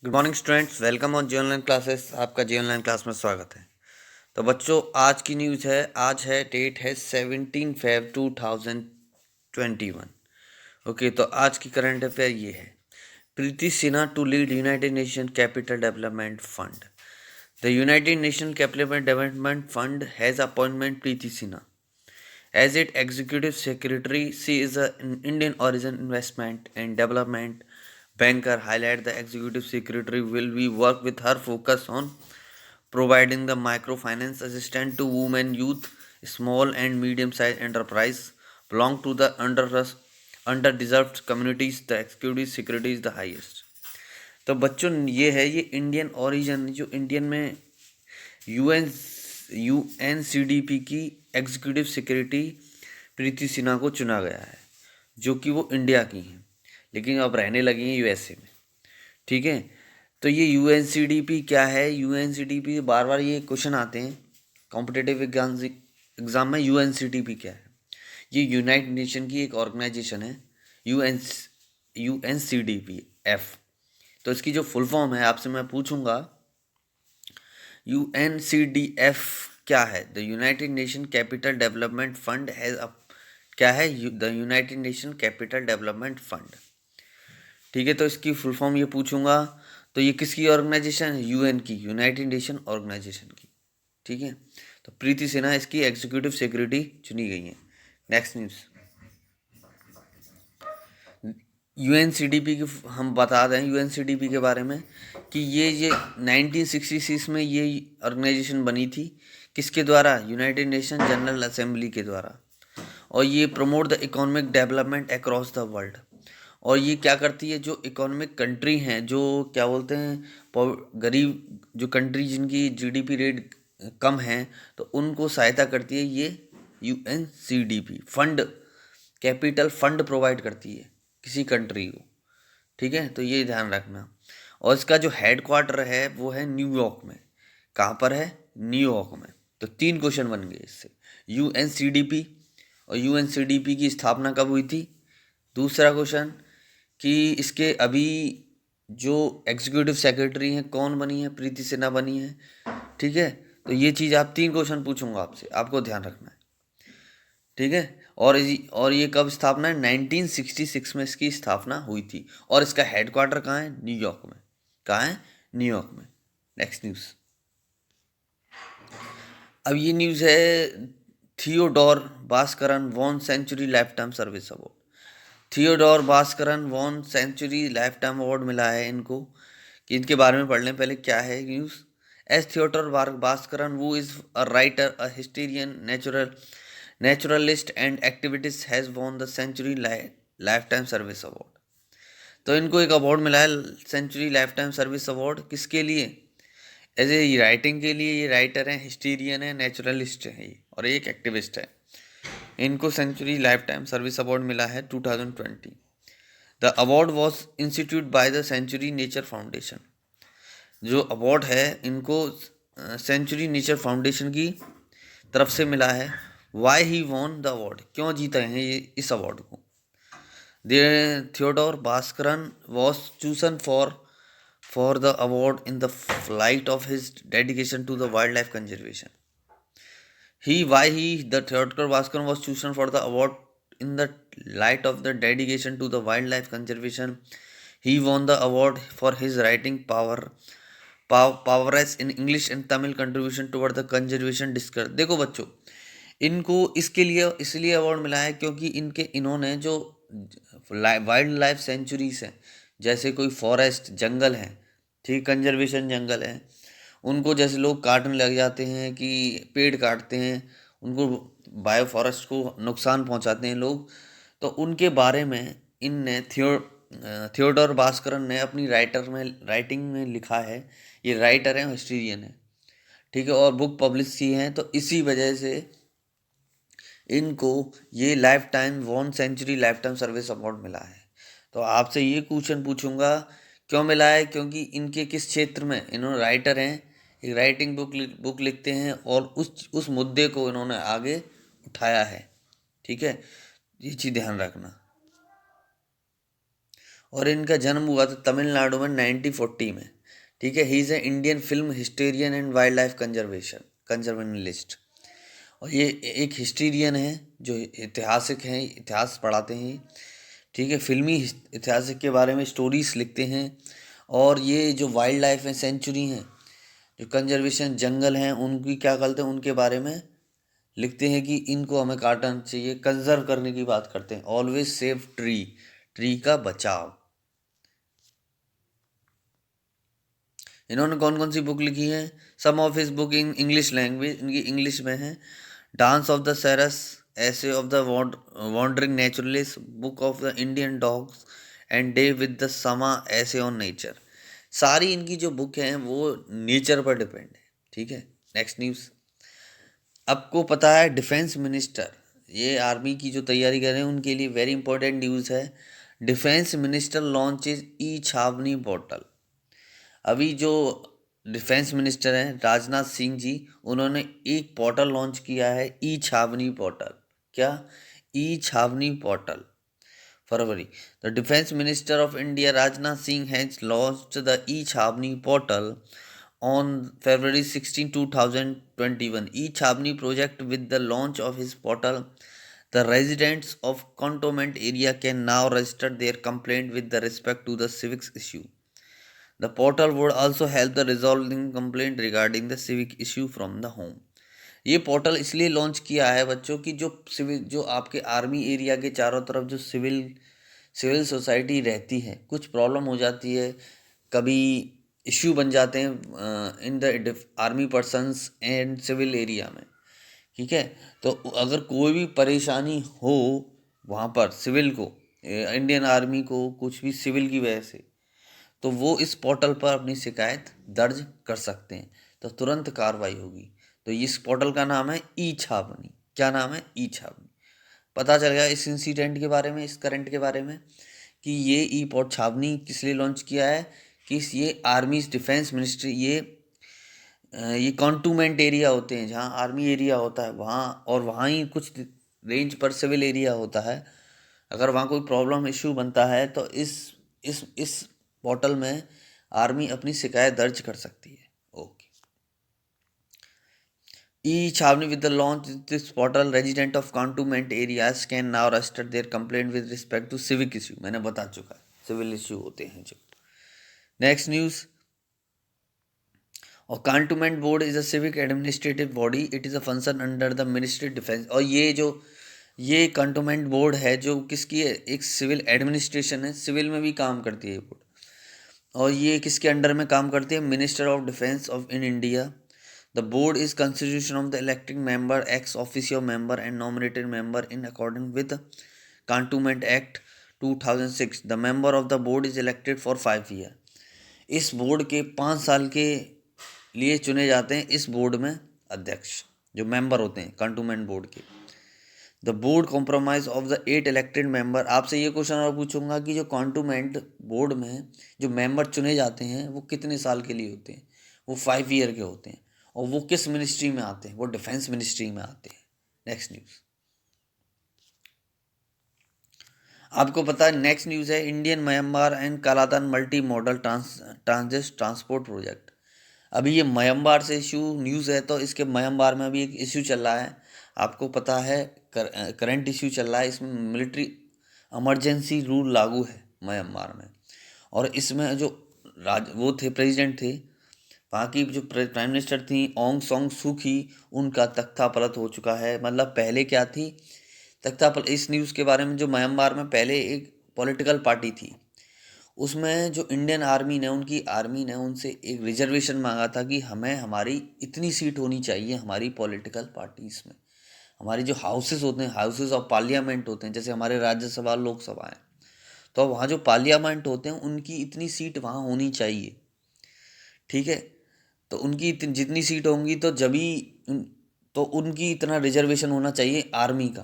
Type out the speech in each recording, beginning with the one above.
Good morning students, welcome on G online classes. आपका G online class में स्वागत है। तो बच्चों, आज की न्यूज़ है। आज है डेट है 17 Feb 2021। ओके, तो आज की करंट अफेयर ये है। Preeti Sinha to lead United Nation Capital Development Fund. The United Nation Capital Development Fund has appointment Preeti Sinha as its executive secretary. She is an Indian origin investment and development banker. Highlight the executive secretary will be work with her focus on providing the microfinance assistance to women, youth, small and medium sized enterprise belong to the underdeserved communities. The executive secretary is the highest. तो बच्चों, ये है, ये Indian origin जो Indian में UN यूएनसीडीपी की executive secretary प्रीति सिन्हा को चुना गया है, जो कि वो इंडिया की हैं लेकिन अब रहने लगी हैं यूएसए में। ठीक है, तो ये यूएनसीडीपी क्या है? यूएनसीडीपी बार बार ये क्वेश्चन आते हैं कॉम्पिटेटिव एग्जाम में। यूएनसीडीपी क्या है? ये यूनाइटेड नेशन की एक ऑर्गेनाइजेशन है, यूएनसीडीपी एफ। तो इसकी जो फुल फॉर्म है आपसे मैं पूछूंगा, यूएनसीडीएफ क्या है? The United Nation Capital Development fund has क्या है? The United Nation Capital Development fund. ठीक है, तो इसकी फुल फॉर्म ये पूछूंगा। तो ये किसकी ऑर्गेनाइजेशन है? यूएन की, यूनाइटेड नेशन ऑर्गेनाइजेशन की। ठीक है, तो प्रीति सिन्हा इसकी एग्जीक्यूटिव सेक्रेटरी चुनी गई है। नेक्स्ट न्यूज़, यूएनसीडीपी की हम बता दें यूएनसीडीपी के बारे में कि ये 1966 में ये ऑर्गेनाइजेशन बनी थी। किसके द्वारा? यूनाइटेड नेशन जनरल असेंबली के द्वारा। और ये promote the economic development across the world. और ये क्या करती है? जो इकोनॉमिक कंट्री हैं, जो क्या बोलते हैं, गरीब जो कंट्री जिनकी जीडीपी रेट कम है, तो उनको सहायता करती है ये यूएनसीडीपी फंड। कैपिटल फंड प्रोवाइड करती है किसी कंट्री को। ठीक है, तो ये ध्यान रखना। और इसका जो हेड क्वार्टर है वो है न्यूयॉर्क में। कहाँ पर है? न्यूयॉर्क में। तो 3 क्वेश्चन बन गए इससे। यूएनसीडीपी, और यूएनसीडीपी की स्थापना कब हुई थी? दूसरा क्वेश्चन कि इसके अभी जो एग्जीक्यूटिव सेक्रेटरी हैं कौन बनी है? प्रीति सिन्हा बनी है। ठीक है, तो ये चीज़ आप 3 क्वेश्चन पूछूंगा आपसे, आपको ध्यान रखना है। ठीक है, और ये कब स्थापना है? 1966 में इसकी स्थापना हुई थी। और इसका हेडक्वार्टर कहाँ है? न्यूयॉर्क में। कहाँ है? न्यूयॉर्क में। नेक्स्ट न्यूज़, अब ये न्यूज़ है, Theodore Bhaskaran won century lifetime service award. Theodore Bhaskaran won century lifetime award मिला है इनको। कि इनके बारे में पढ़ लें पहले, क्या है न्यूज़। एस थियोडोर भास्करन, वो is a writer, a historian, naturalist and activities has won the century lifetime service award. तो इनको एक अवार्ड मिला है, century lifetime service award. किसके लिए? एज ए राइटिंग के लिए। ये राइटर हैं, हिस्टीरियन है, नेचुरलिस्ट है ये, और एक एक्टिविस्ट है। इनको century lifetime service award मिला है 2020। The award was institute by the century nature foundation. जो अवार्ड है इनको सेंचुरी नेचर फाउंडेशन की तरफ से मिला है। Why he won the award, क्यों जीते हैं ये इस अवार्ड को? Theodore Bhaskaran was chosen for the award in the light of his dedication to the wildlife conservation. The Theodore Bhaskar was chosen for the award in the light of the dedication to the wildlife conservation. He won the award for his writing prowess in English and Tamil contribution toward the conservation discourse. देखो बच्चों, इनको इसके लिए इसलिए award मिला है क्योंकि इन्होंने जो वाइल्ड लाइफ सेंचुरीज हैं, जैसे कोई फॉरेस्ट जंगल है, ठीक, कंजर्वेशन जंगल है, उनको जैसे लोग काटने लग जाते हैं कि पेड़ काटते हैं, उनको बायो फॉरेस्ट को नुकसान पहुंचाते हैं लोग, तो उनके बारे में इनने थियोडोर भास्करन ने अपनी राइटिंग में लिखा है। ये राइटर हैं, हिस्ट्रियन है, ठीक है, और बुक पब्लिश की हैं। तो इसी वजह से इनको ये lifetime won century lifetime service award मिला है। तो आपसे ये क्वेश्चन पूछूंगा, क्यों मिला है? क्योंकि इनके किस क्षेत्र में, इन्होंने राइटर हैं, एक राइटिंग बुक लिखते हैं और उस मुद्दे को इन्होंने आगे उठाया है। ठीक है, ये चीज़ ध्यान रखना। और इनका जन्म हुआ था तमिलनाडु में 1940 में। ठीक है, he is a Indian film historian and wild life conservationalist. और ये एक हिस्टेरियन है जो ऐतिहासिक हैं, इतिहास पढ़ाते हैं। ठीक है, फिल्मी इतिहास के बारे में स्टोरीज लिखते हैं। और ये जो वाइल्ड लाइफ है, सेंचुरी हैं, जो कंजर्वेशन जंगल हैं, उनकी क्या करते हैं, उनके बारे में लिखते हैं कि इनको हमें काटना चाहिए, कंजर्व करने की बात करते हैं। ऑलवेज सेव ट्री, ट्री का बचाव। इन्होंने कौन कौन सी बुक लिखी है? Some of his book in English language, इनकी इंग्लिश में है। Dance of the sarus, essays of the wandering naturalist, book of the Indian dogs and day with the shama, essays on nature. सारी इनकी जो book हैं वो nature पर depend है। ठीक है, नेक्स्ट न्यूज़। आपको पता है डिफेंस मिनिस्टर, ये आर्मी की जो तैयारी कर रहे हैं उनके लिए वेरी इंपॉर्टेंट न्यूज़ है। डिफेंस मिनिस्टर लॉन्चेज ई छावनी पोर्टल। अभी जो डिफेंस मिनिस्टर हैं राजनाथ सिंह जी, उन्होंने एक पोर्टल लॉन्च किया है, ई छावनी पोर्टल। क्या? E Chhavni portal. February, the defence minister of India Rajnath Singh has launched the e Chhavni portal on February 16, 2021. E-Chabni project. With the launch of his portal, the residents of cantonment area can now register their complaint with the respect to the civics issue. The portal would also help the resolving complaint regarding the civic issue from the home. ये portal इसलिए launch किया है बच्चों की, जो civil, जो आपके army area के चारों तरफ जो सिविल सोसाइटी रहती है, कुछ प्रॉब्लम हो जाती है, कभी इश्यू बन जाते हैं in the army persons and civil area में। ठीक है, तो अगर कोई भी परेशानी हो वहाँ पर सिविल को, इंडियन आर्मी को, कुछ भी सिविल की वजह से, तो वो इस पोर्टल पर अपनी शिकायत दर्ज कर सकते हैं, तो तुरंत कार्रवाई होगी। तो इस पोर्टल का नाम है ई छावनी। क्या नाम है? ई छावनी। पता चल गया इस इंसिडेंट के बारे में, इस करंट के बारे में, कि ये ई पोर्ट छावनी किस लिए लॉन्च किया है, कि ये आर्मी डिफेंस मिनिस्ट्री, ये कॉन्टूमेंट एरिया होते हैं जहाँ आर्मी एरिया होता है वहाँ, और वहाँ ही कुछ रेंज पर सिविल एरिया होता है। अगर वहाँ कोई प्रॉब्लम इशू बनता है तो इस पोर्टल में आर्मी अपनी शिकायत दर्ज कर सकती है। Okay. E Chhavni, with the launch this portal, resident of cantonment areas can now register their complaint with respect to civic issue. मैंने बता चुका है, सिविल इशू होते हैं जो। Next news. और cantonment board is a civic administrative body, it is a function under the ministry defence. और ये कंटोनमेंट बोर्ड है जो किसकी है? एक सिविल एडमिनिस्ट्रेशन है, सिविल में भी काम करती है ये बोर्ड। और ये किसके अंडर में काम करती है? Minister of defence of in India. The board is constitution of the electing member, ex officio member and nominated member in according with cantonment act 2006। The member of the board is elected for 5 year. इस board के 5 साल के लिए चुने जाते हैं इस board में अध्यक्ष, जो मेंबर होते हैं कंटोनमेंट बोर्ड के। The board compromise of the 8 elected member. आपसे ये क्वेश्चन और पूछूंगा कि जो कंटोनमेंट बोर्ड में जो मेंबर चुने जाते हैं वो कितने साल के लिए होते हैं? वो 5 ईयर के होते हैं। और वो किस मिनिस्ट्री में आते हैं? वो डिफेंस मिनिस्ट्री में आते हैं। Next news. आपको पता है नेक्स्ट न्यूज़ है, Indian Myanmar and Kaladan multi modal transit transport project. अभी ये म्यांमार से इशू न्यूज़ है, तो इसके म्यांमार में अभी एक इशू चल रहा है। आपको पता है करंट इशू चल रहा है, इसमें मिलिट्री इमरजेंसी रूल लागू है म्यांमार में। और इसमें जो वो थे, प्रेसिडेंट थे वहाँ की, जो प्राइम मिनिस्टर थी ऑंग सॉन्ग सू की, उनका तख्ता पलट हो चुका है। मतलब पहले क्या थी तख्ता पलट, इस न्यूज़ के बारे में, जो म्यांमार में पहले एक पॉलिटिकल पार्टी थी, उसमें जो इंडियन आर्मी ने, उनकी आर्मी ने उनसे एक रिजर्वेशन मांगा था कि हमें हमारी इतनी सीट होनी चाहिए हमारी पॉलिटिकल पार्टीज में। हमारी जो हाउसेस होते हैं, हाउसेस ऑफ पार्लियामेंट होते हैं, जैसे हमारे राज्यसभा लोकसभा है, तो वहाँ जो पार्लियामेंट होते हैं उनकी इतनी सीट वहाँ होनी चाहिए। ठीक है, तो उनकी जितनी सीट होंगी तो तो उनकी इतना रिजर्वेशन होना चाहिए आर्मी का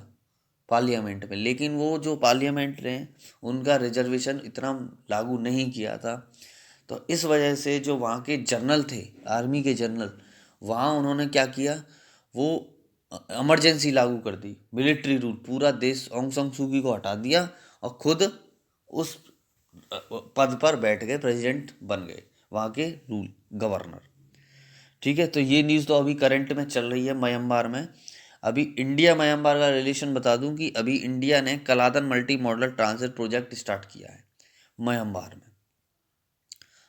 पार्लियामेंट में। लेकिन वो जो पार्लियामेंट ने उनका रिजर्वेशन इतना लागू नहीं किया था, तो इस वजह से जो वहाँ के जनरल थे, आर्मी के जनरल, वहाँ उन्होंने क्या किया, वो इमरजेंसी लागू कर दी, मिलिट्री रूल। पूरा देश ऑंग सान सू की को हटा दिया और खुद उस पद पर बैठ गए, प्रेसिडेंट बन गए, वहाँ के रूल गवर्नर। ठीक है, तो ये न्यूज़ तो अभी करंट में चल रही है म्यांमार में। अभी इंडिया म्यांमार का रिलेशन बता दूं कि अभी इंडिया ने Kaladan multi modal transit project start किया है म्यांमार में।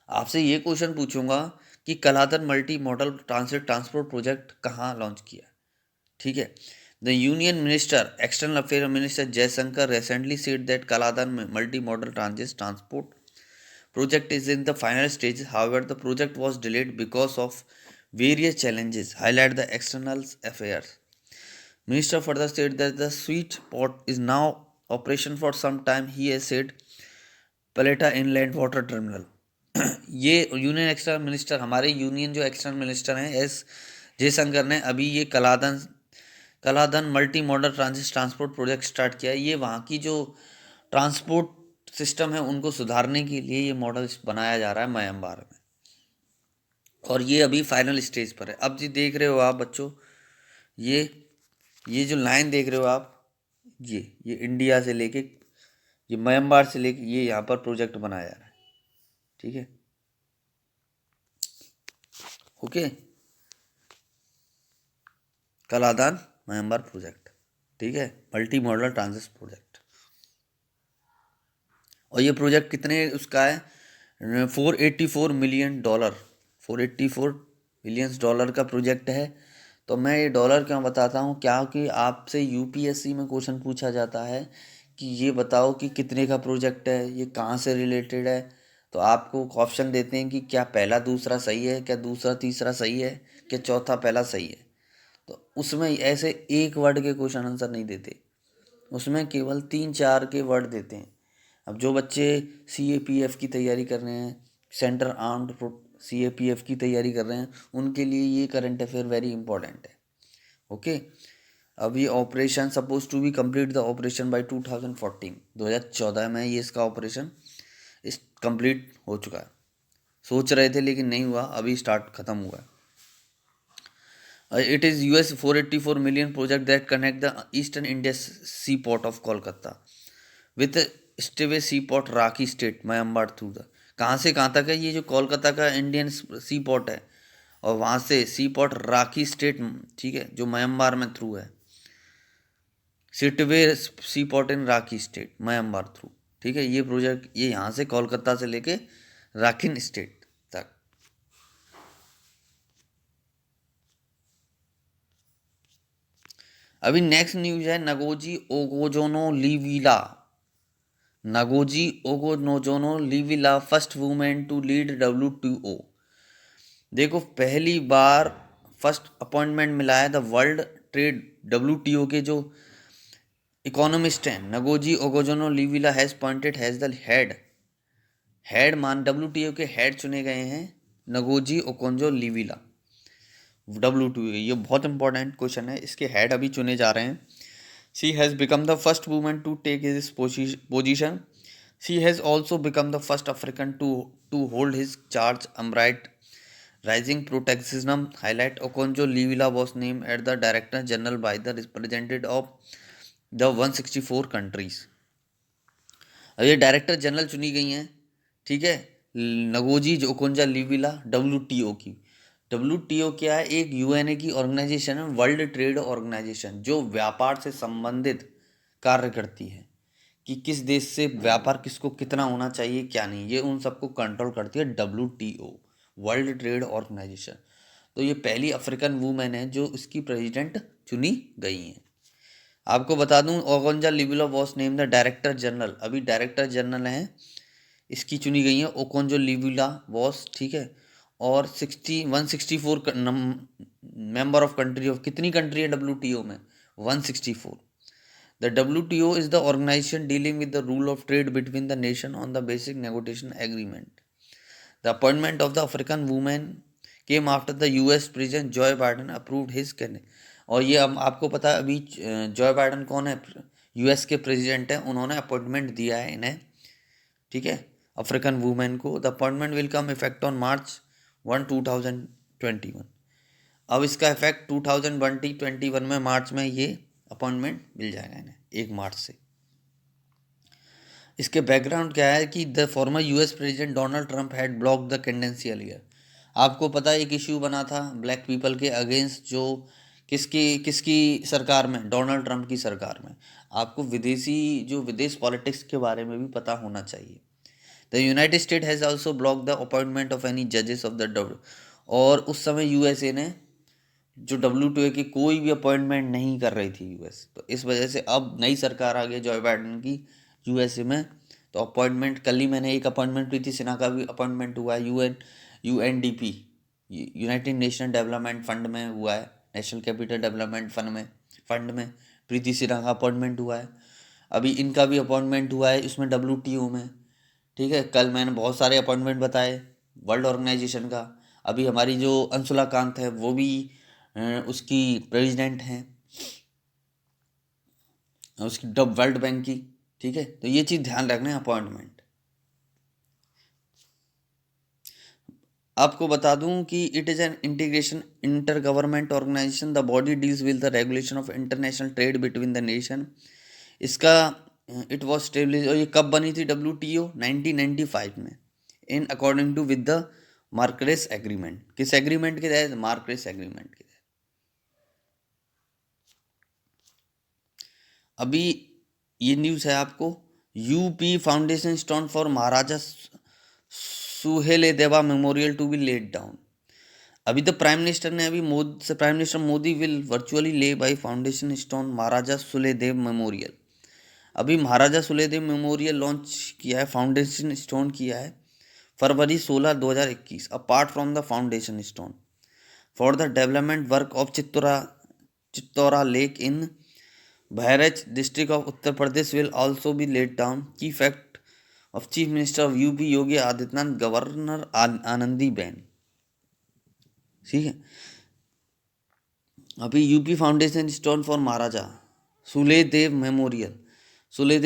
आपसे ये क्वेश्चन पूछूंगा कि Kaladan multi modal transit transport project कहाँ लॉन्च किया। ठीक है, the union minister external affair minister Jaishankar recently said that Kaladan multi-modal transit transport project is in the final stages. However, the project was delayed because of various challenges, highlight the external affairs. Minister further said that the sweet spot is now operation for some time. He has said Paleta Inland Water Terminal. ये union external minister, हमारे union जो external minister हैं S Jaishankar ने अभी ये Kaladan multi modal transit transport project start किया है। ये वहाँ की जो ट्रांसपोर्ट सिस्टम है उनको सुधारने के लिए ये मॉडल बनाया जा रहा है म्यांमार में, और ये अभी फाइनल स्टेज पर है। अब जी देख रहे हो आप बच्चों, ये ये जो लाइन देख रहे हो आप, ये इंडिया से लेके, ये म्यांमार से लेके ये यहाँ पर प्रोजेक्ट बनाया जा रहा है। ठीक है, ओके, कलादान म्यांमार प्रोजेक्ट। ठीक है, मल्टी मॉडल ट्रांजिट प्रोजेक्ट। और ये प्रोजेक्ट कितने उसका है, $484 मिलियन, $484 मिलियन का प्रोजेक्ट है। तो मैं ये डॉलर क्यों बताता हूँ, क्या कि आपसे यूपीएससी में क्वेश्चन पूछा जाता है कि ये बताओ कि कितने का प्रोजेक्ट है, ये कहाँ से रिलेटेड है। तो आपको ऑप्शन देते हैं कि क्या पहला दूसरा सही है, क्या दूसरा तीसरा सही है, क्या चौथा पहला सही है। तो उसमें ऐसे एक वर्ड के क्वेश्चन आंसर नहीं देते, उसमें केवल 3-4 के वर्ड देते हैं। अब जो बच्चे CAPF की तैयारी कर रहे हैं, सेंट्रल आर्म्ड CAPF की तैयारी कर रहे हैं, उनके लिए ये करंट अफेयर वेरी इंपॉर्टेंट है। ओके, अब ये operation suppose to be complete the operation by 2014 में ये इसका ऑपरेशन इस कंप्लीट हो चुका है। सोच रहे थे लेकिन नहीं हुआ, अभी स्टार्ट खत्म हुआ है। It is US $484 million project that connect the eastern India seaport of Kolkata with the Steway seaport rakhi state Myanmar through the, कहाँ से कहाँ तक है, ये जो कोलकाता का इंडियन सी पोर्ट है और वहाँ से सी पोर्ट राखी स्टेट, ठीक है, जो म्यांमार में थ्रू है, Sittwe sea port in Rakhine state Myanmar through. ठीक है, ये प्रोजेक्ट ये यहाँ से कोलकाता से लेके राखीन स्टेट तक। अभी नेक्स्ट न्यूज है नगोजी ओगोजोनो first women to lead WTO। देखो पहली बार फर्स्ट अपॉइंटमेंट मिला है द वर्ल्ड ट्रेड WTO के जो इकोनॉमिस्ट हैं, नगोजी ओगोजोनो has pointed has the head man WTO के हेड चुने गए हैं नगोजी ओकोंजो-इवेला। WTO, ये बहुत इंपॉर्टेंट क्वेश्चन है, इसके हेड अभी चुने जा रहे हैं। She has become the first woman to take his position. She has also become the first African to hold his charge amid rising protectionism highlight. Okonjo Iweala was name at the director general by the representative of the 164 countries. अब ये director general चुनी गई हैं, ठीक है, Ngozi Okonjo Iweala WTO की। WTO क्या है, एक UNA की ऑर्गेनाइजेशन है, वर्ल्ड ट्रेड ऑर्गेनाइजेशन, जो व्यापार से संबंधित कार्य करती है कि किस देश से व्यापार किसको कितना होना चाहिए क्या नहीं, ये उन सबको कंट्रोल करती है WTO, वर्ल्ड ट्रेड ऑर्गेनाइजेशन। तो ये पहली अफ्रीकन वूमेन है जो इसकी प्रेसिडेंट चुनी गई हैं। आपको बता दूं Okonjo-Iweala was name the director general, अभी डायरेक्टर जनरल हैं इसकी चुनी गई है ओकोंजो-इवेला वॉज, ठीक है। और 164 मेंबर ऑफ कंट्री ऑफ, कितनी कंट्री है WTO में, 164। The WTO is the organization dealing with the rule of trade between the nation on the basic negotiation agreement. The appointment of the African women came after the US president Joe Biden approved his candidate. और ये आपको पता है अभी Joy Biden कौन है, US के president हैं, उन्होंने अपॉइंटमेंट दिया है इन्हें, ठीक है, अफ्रीकन वुमेन को। The appointment will come effect on March 1, 2021। अब इसका इफेक्ट 2021 में मार्च में ये अपॉइंटमेंट मिल जाएगा इन्हें 1 मार्च से। इसके बैकग्राउंड क्या है कि the former US president Donald Trump had block the candidacy earlier. आपको पता है एक इश्यू बना था ब्लैक पीपल के अगेंस्ट, जो किसकी किसकी सरकार में, डोनाल्ड ट्रंप की सरकार में। आपको विदेश पॉलिटिक्स के बारे में भी पता होना चाहिए। The United state has also block the appointment of any जजेस ऑफ द डब्ल्यू, और उस समय यूएसए ने जो WTO की कोई भी अपॉइंटमेंट नहीं कर रही थी यूएस, तो इस वजह से अब नई सरकार आ गई जो बाइडेन की यूएसए में। तो अपॉइंटमेंट कल ही मैंने एक अपॉइंटमेंट प्रीति सिन्हा का भी अपॉइंटमेंट हुआ है, UNDP, United nation development fund में हुआ है, नेशनल कैपिटल डेवलपमेंट फंड में प्रीति सिन्हा का अपॉइंटमेंट हुआ है। अभी इनका भी अपॉइंटमेंट हुआ है इसमें WTO में। ठीक है, कल मैंने बहुत सारे अपॉइंटमेंट बताए वर्ल्ड ऑर्गेनाइजेशन का। अभी हमारी जो अंशुला कांत है वो भी उसकी प्रेसिडेंट हैं, उसकी वर्ल्ड बैंक की। ठीक है, तो ये चीज़ ध्यान रखना है अपॉइंटमेंट। आपको बता दूं कि it is an integration inter government organization, the body deals with the regulation of international trade between the nation. इसका इट वॉज स्टेब्लिश, और ये कब बनी थी WTO? 1995 में, in according to with the Marrakesh agreement. किस एग्रीमेंट के तहत? मार्करेस एग्रीमेंट के तहत। अभी ये न्यूज़ है आपको, UP foundation stone for Maharaja Suheldeva memorial to be laid down. अभी तो प्राइम मिनिस्टर ने prime minister Modi will virtually lay by foundation stone Maharaja Suheldev memorial. अभी महाराजा सुहेलदेव मेमोरियल लॉन्च किया है, फाउंडेशन स्टोन किया है February 16, 2021। Apart from the foundation stone for the development work of Chittaura lake in Bahraich district of Uttar Pradesh will also be laid down. Key fact of chief minister of UP Yogi Adityanath, governor Anandi Ben. ठीक है, अभी UP foundation stone for Maharaja Suheldev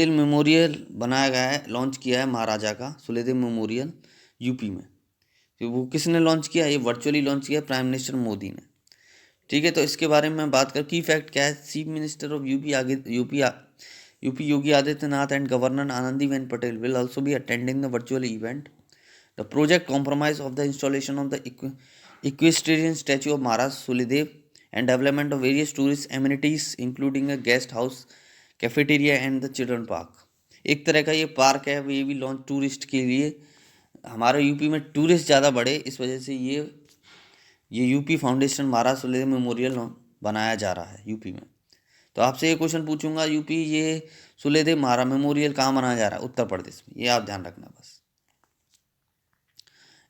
memorial बनाया गया है, launch किया है महाराजा का Suheldev memorial UP में। तो वो किसने लॉन्च किया? ये वर्चुअली लॉन्च किया प्राइम मिनिस्टर मोदी ने। ठीक है, तो इसके बारे में बात कर, की फैक्ट क्या है? Chief minister of UP Yogi Adityanath and governor Anandiben Patel will also be attending the virtual event. The project compromise of the installation of the equestrian statue of Maharaj Suheldev and development of various tourist amenities including a guest house, cafeteria and the children park. एक तरह का ये park है, ये भी launch tourist के लिए। हमारे यूपी में टूरिस्ट ज़्यादा बढ़े, इस वजह से ये यूपी फाउंडेशन महाराज सुहेलदेव मेमोरियल बनाया जा रहा है यूपी में। तो आपसे ये क्वेश्चन पूछूंगा, यूपी ये सुहेलदेव महाराज मेमोरियल कहाँ बनाया जा रहा है? उत्तर प्रदेश में, ये आप ध्यान रखना बस।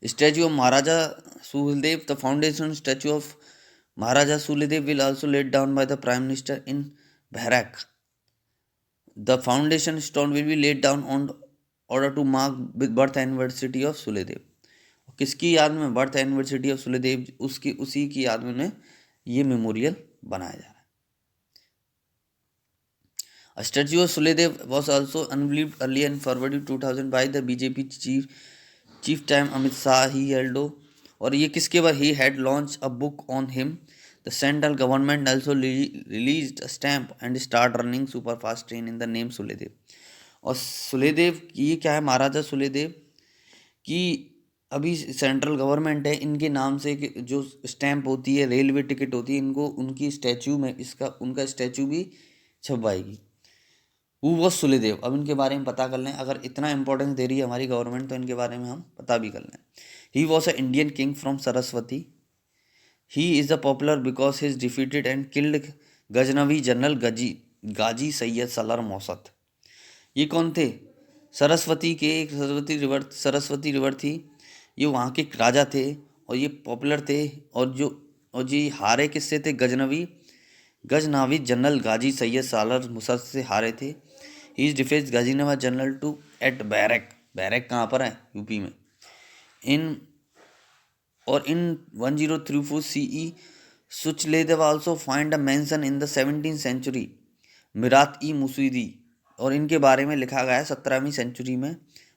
Statue of Maharaja Suheldev, the foundation statue of Maharaja Suheldev will also laid down by the prime minister in Bahraich. The foundation stone will be laid down on order to mark birth anniversary of Suheldev. किसकी याद में? बर्थ एनिवर्सरी ऑफ सुहेलदेव, उसी की याद में ये memorial बनाया जा रहा है। A statue of Suledev was also unveiled earlier in February 2000 by the BJP chief time Amit Shah. He held, और ये किसके बाद? He had launched a book on him. The central government also released a stamp and start running super fast train in the name Suledev. और सुलेदेव ये क्या है? महाराजा सुलेदेव की अभी सेंट्रल गवर्नमेंट है, इनके नाम से जो स्टैंप होती है, रेलवे टिकट होती है, इनको उनकी स्टैचू में उनका स्टैचू भी छपवाएगी। Who was सुलेदेव? अब इनके बारे में पता कर लें, अगर इतना इंपॉर्टेंस दे रही है हमारी गवर्नमेंट तो इनके बारे में हम पता भी कर लें। He was a Indian king from Saraswati. He is a popular because he is defeated and killed Ghaznavi general Ghazi Syed Salar Masud. ये कौन थे? सरस्वती के, एक सरस्वती रिवर थी, ये वहाँ के राजा थे और ये पॉपुलर थे। और जी हारे किससे थे? गजनावी जनरल गाजी सैयद सालर मुसद से हारे थे। ही इज डिफेंस गाजीनवा जनरल टू एट बैरक कहाँ पर है? यूपी में। In 1034 CE Suheldev also find a mention in the 17th century Mirat e Masudi, और इनके बारे में लिखा गया है 17वीं सेंचुरी में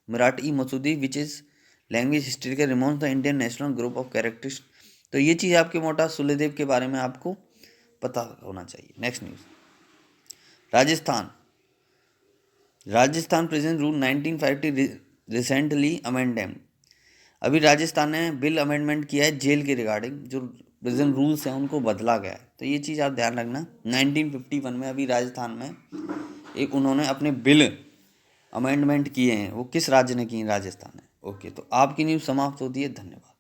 Mirat e Masudi, which is language history के romance the Indian national group of characters. तो ये चीज़ आपके मोटा सुलेदेव के बारे में आपको पता होना चाहिए। Next news, Rajasthan. Rajasthan prison rule 1950 recently amended. अभी राजस्थान ने बिल अमेंडमेंट किया है जेल के रिगार्डिंग, जो प्रिजन रूल्स हैं उनको बदला गया है। तो ये चीज़ आप ध्यान रखना। 1951 में अभी राजस्थान में एक उन्होंने अपने बिल अमेंडमेंट किए हैं। वो किस राज्य ने किए? राजस्थान ने। ओके, तो आपकी न्यूज़ समाप्त होती है। धन्यवाद।